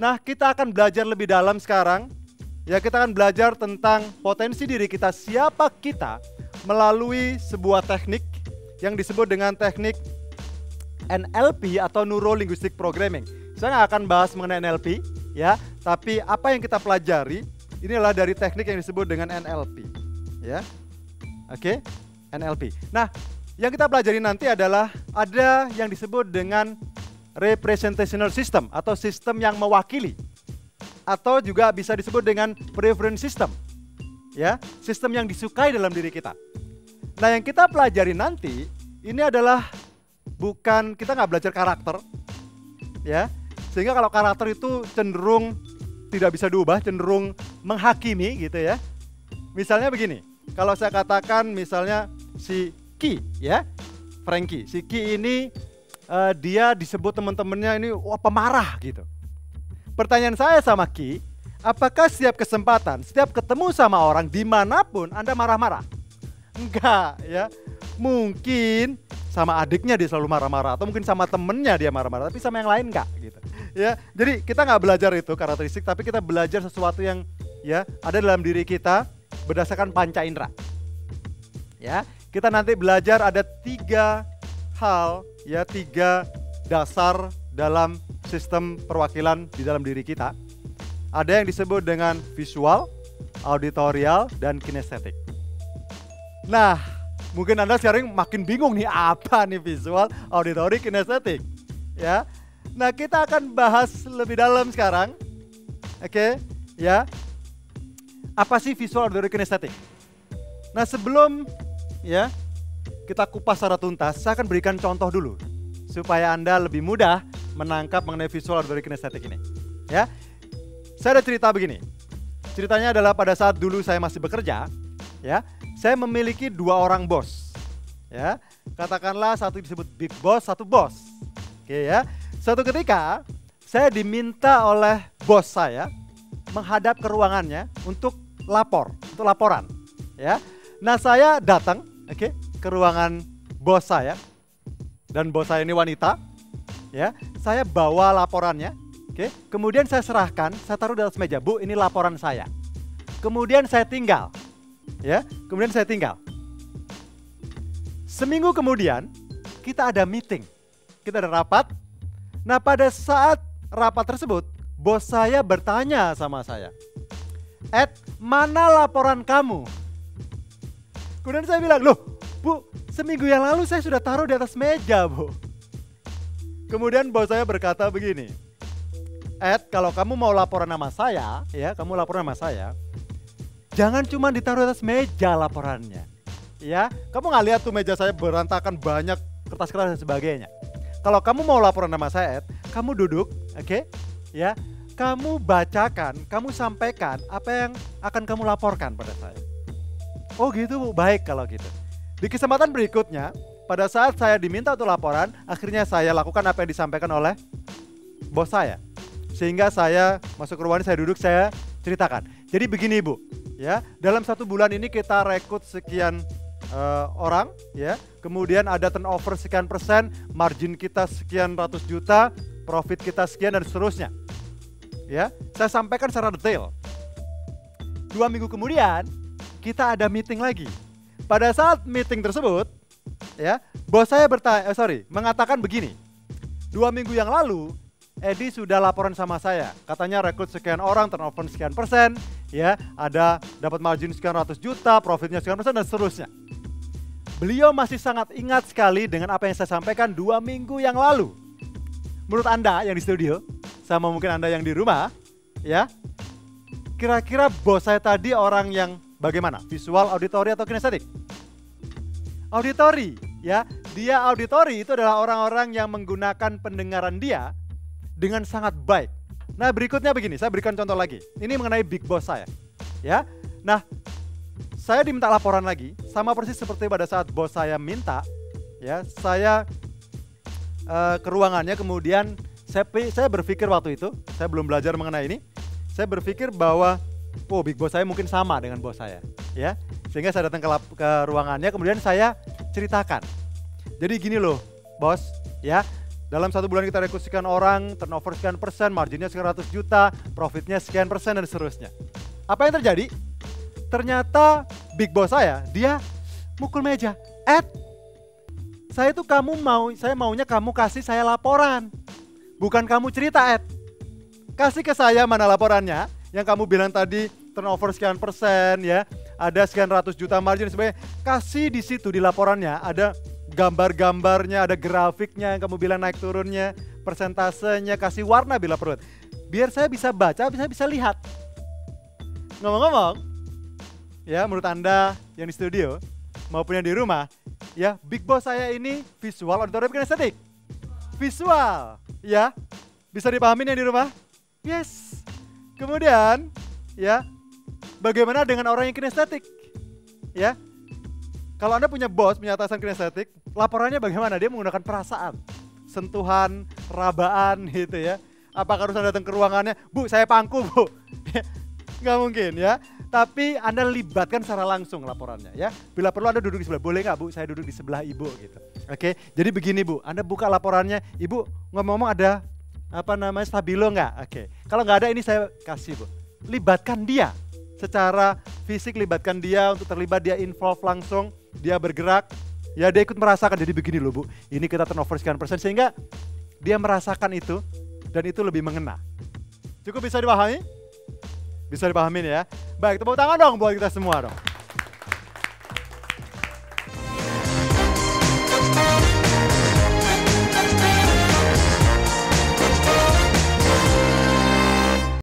Nah, kita akan belajar lebih dalam sekarang. Ya, kita akan belajar tentang potensi diri kita, siapa kita melalui sebuah teknik yang disebut dengan teknik NLP atau Neuro Linguistic Programming. Saya nggak akan bahas mengenai NLP, ya, tapi apa yang kita pelajari ini adalah dari teknik yang disebut dengan NLP, ya. Oke, NLP. Nah, yang kita pelajari nanti adalah ada yang disebut dengan representational system atau sistem yang mewakili, atau juga bisa disebut dengan preference system, ya, sistem yang disukai dalam diri kita. Nah, yang kita pelajari nanti ini adalah bukan, kita nggak belajar karakter, ya, sehingga kalau karakter itu cenderung tidak bisa diubah, cenderung menghakimi gitu ya. Misalnya begini, kalau saya katakan misalnya si Ki, ya, Frankie, si Ki ini dia disebut teman-temannya ini wah pemarah gitu. Pertanyaan saya sama Ki, apakah setiap kesempatan, setiap ketemu sama orang dimanapun Anda marah-marah? Enggak, ya. Mungkin sama adiknya dia selalu marah-marah, atau mungkin sama temennya dia marah-marah, tapi sama yang lain enggak gitu. Ya, jadi kita nggak belajar itu karakteristik, tapi kita belajar sesuatu yang ya ada dalam diri kita berdasarkan panca indera. Ya, kita nanti belajar ada 3 hal, ya, 3 dasar dalam sistem perwakilan di dalam diri kita. Ada yang disebut dengan visual, auditorial, dan kinestetik. Nah, mungkin Anda sekarang makin bingung nih, apa nih visual, auditory, kinestetik, ya. Nah, kita akan bahas lebih dalam sekarang. Oke, ya. Apa sih visual, auditory, kinestetik? Nah, sebelum ya kita kupas secara tuntas, saya akan berikan contoh dulu supaya Anda lebih mudah menangkap mengenai visual, auditory, kinestetik ini. Ya. Saya ada cerita begini. Ceritanya adalah pada saat dulu saya masih bekerja, ya, saya memiliki 2 orang bos. Ya, katakanlah satu disebut big boss, satu bos. Oke ya. Suatu ketika saya diminta oleh bos saya menghadap ke ruangannya untuk laporan, ya. Nah, saya datang, oke, ke ruangan bos saya, dan bos saya ini wanita, ya. Saya bawa laporannya, oke. Kemudian saya serahkan, saya taruh di atas meja, Bu, ini laporan saya. Kemudian saya tinggal, ya. Kemudian saya tinggal. Seminggu kemudian kita ada meeting, kita ada rapat. Nah, pada saat rapat tersebut, bos saya bertanya sama saya, Ed, mana laporan kamu? Kemudian saya bilang, loh Bu, seminggu yang lalu saya sudah taruh di atas meja, Bu. Kemudian bos saya berkata begini, Ed, kalau kamu mau laporan sama saya, ya, kamu laporan sama saya, jangan cuma ditaruh di atas meja laporannya. Ya, kamu nggak lihat tuh meja saya berantakan banyak kertas-kertas dan sebagainya. Kalau kamu mau laporan sama saya, Ed, kamu duduk, oke, ya, kamu bacakan, kamu sampaikan apa yang akan kamu laporkan pada saya. Oh gitu Bu, baik kalau gitu. Di kesempatan berikutnya, pada saat saya diminta untuk laporan, akhirnya saya lakukan apa yang disampaikan oleh bos saya. Sehingga saya masuk ke ruangan, saya duduk, saya ceritakan. Jadi begini Bu, ya, dalam 1 bulan ini kita rekrut sekian orang, ya, kemudian ada turnover sekian persen, margin kita sekian ratus juta, profit kita sekian dan seterusnya. Ya, saya sampaikan secara detail. 2 minggu kemudian kita ada meeting lagi. Pada saat meeting tersebut, ya, bos saya mengatakan begini. 2 minggu yang lalu, Edi sudah laporan sama saya. Katanya rekrut sekian orang, turnover sekian persen, ya, ada dapat margin sekian ratus juta, profitnya sekian persen dan seterusnya. Beliau masih sangat ingat sekali dengan apa yang saya sampaikan 2 minggu yang lalu. Menurut Anda yang di studio, sama mungkin Anda yang di rumah, ya, kira-kira bos saya tadi orang yang bagaimana? Visual, auditory, atau kinestetik? Auditory, ya. Dia auditory itu adalah orang-orang yang menggunakan pendengaran dia dengan sangat baik. Nah, berikutnya begini, saya berikan contoh lagi. Ini mengenai big boss saya, ya. Nah, saya diminta laporan lagi, sama persis seperti pada saat bos saya minta, ya. Saya ke ruangannya, kemudian saya berpikir waktu itu, saya belum belajar mengenai ini, saya berpikir bahwa, oh, big boss saya mungkin sama dengan bos saya, ya. Sehingga saya datang ke ruangannya, kemudian saya ceritakan. Jadi gini loh, bos, ya. Dalam 1 bulan kita rekrut sekian orang, turnover sekian persen, marginnya sekian ratus juta, profitnya sekian persen dan seterusnya. Apa yang terjadi? Ternyata big boss saya, dia mukul meja. Ed, saya maunya kamu kasih saya laporan. Bukan kamu cerita, Ed. Kasih ke saya mana laporannya, yang kamu bilang tadi turnover sekian persen ya, ada sekian ratus juta margin sebagainya. Kasih di situ di laporannya ada gambar-gambarnya, ada grafiknya yang kamu bilang naik turunnya, persentasenya, kasih warna bila perlu. Biar saya bisa baca, bisa lihat. Ngomong-ngomong, ya menurut Anda yang di studio maupun yang di rumah, ya big boss saya ini visual, auditory, kinestetik. Visual, ya. Bisa dipahamin yang di rumah? Yes. Kemudian, ya, bagaimana dengan orang yang kinestetik? Ya, kalau Anda punya bos, punya atasan kinestetik, laporannya bagaimana? Dia menggunakan perasaan, sentuhan, rabaan gitu ya. Apakah harus Anda datang ke ruangannya, Bu saya pangku Bu? Nggak mungkin ya. Tapi Anda libatkan secara langsung laporannya ya. Bila perlu Anda duduk di sebelah, boleh nggak Bu saya duduk di sebelah Ibu gitu. Oke, jadi begini Bu, Anda buka laporannya, Ibu ngomong-ngomong ada stabilo nggak? Oke, kalau nggak ada ini saya kasih Bu. Libatkan dia secara fisik, libatkan dia untuk terlibat, dia involve langsung, dia bergerak, ya dia ikut merasakan. Jadi begini loh Bu, ini kita turnover sekian persen, sehingga dia merasakan itu dan itu lebih mengena. Cukup bisa dipahami? Bisa dipahamin ya? Baik, tepuk tangan dong buat kita semua dong.